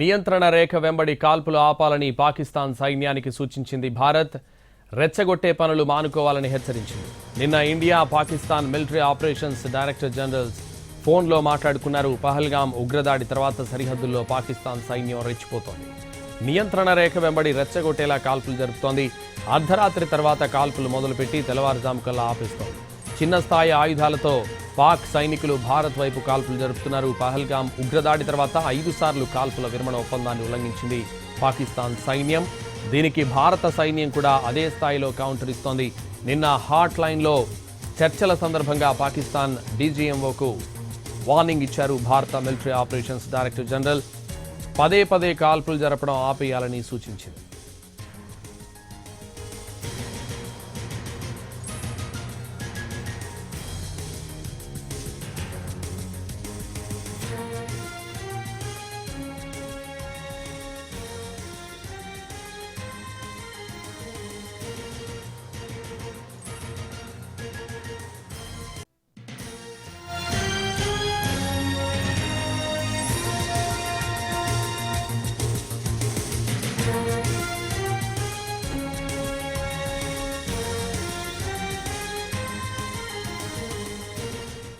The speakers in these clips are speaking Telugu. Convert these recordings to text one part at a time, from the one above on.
నియంత్రణ రేఖ వెంబడి కాల్పులు ఆపాలని పాకిస్తాన్ సైన్యానికి సూచించింది భారత్. రెచ్చగొట్టే పనులు మానుకోవాలని హెచ్చరించింది. నిన్న India Pakistan military operations director generals ఫోన్లో మాట్లాడుకున్నారు. పహల్గాం ఉగ్రదాడి తర్వాత సరిహద్దుల్లో పాకిస్తాన్ సైన్యం రెచ్చిపోతోంది. నియంత్రణ రేఖ వెంబడి రెచ్చగొట్టేలా కాల్పులు జరుపుతోంది. అర్ధరాత్రి తర్వాత కాల్పులు మొదలుపెట్టి తెల్లవారుజాముకల్లా ఆపేస్తోంది. చిన్న స్థాయి ఆయుధాలతో పాక్ సైనికులు భారత్ వైపు కాల్పులు జరుపుతున్నారు. పహల్గాం ఉగ్రదాడి తర్వాత 5 సార్లు కాల్పుల విరమణ ఒప్పందాన్ని ఉల్లంఘించింది పాకిస్తాన్ సైన్యం. దీనికి భారత సైన్యం కూడా అదే స్థాయిలో కౌంటర్ ఇస్తోంది. నిన్న హాట్ లైన్లో చర్చల సందర్భంగా పాకిస్తాన్ డీజీఎంఓకు వార్నింగ్ ఇచ్చారు భారత మిలిటరీ ఆపరేషన్స్ డైరెక్టర్ జనరల్. పదే కాల్పులు జరపడం ఆపేయాలని సూచించింది.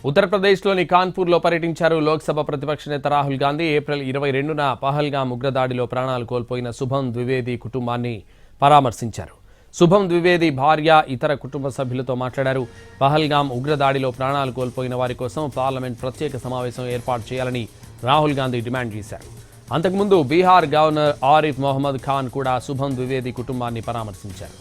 ఉత్తరప్రదేశ్లోని కాన్పూర్లో పర్యటించారు లోక్సభ ప్రతిపక్ష నేత రాహుల్ గాంధీ. ఏప్రిల్ 22న పహల్గాం ఉగ్రదాడిలో ప్రాణాలు కోల్పోయిన శుభం ద్వివేది కుటుంబాన్ని పరామర్శించారు. శుభం ద్వివేది భార్య, ఇతర కుటుంబ సభ్యులతో మాట్లాడారు. పహల్గాం ఉగ్రదాడిలో ప్రాణాలు కోల్పోయిన వారి కోసం పార్లమెంట్ ప్రత్యేక సమావేశం ఏర్పాటు చేయాలని రాహుల్ గాంధీ డిమాండ్ చేశారు. అంతకుముందు బీహార్ గవర్నర్ ఆరిఫ్ మొహమ్మద్ ఖాన్ కూడా శుభం ద్వివేది కుటుంబాన్ని పరామర్శించారు.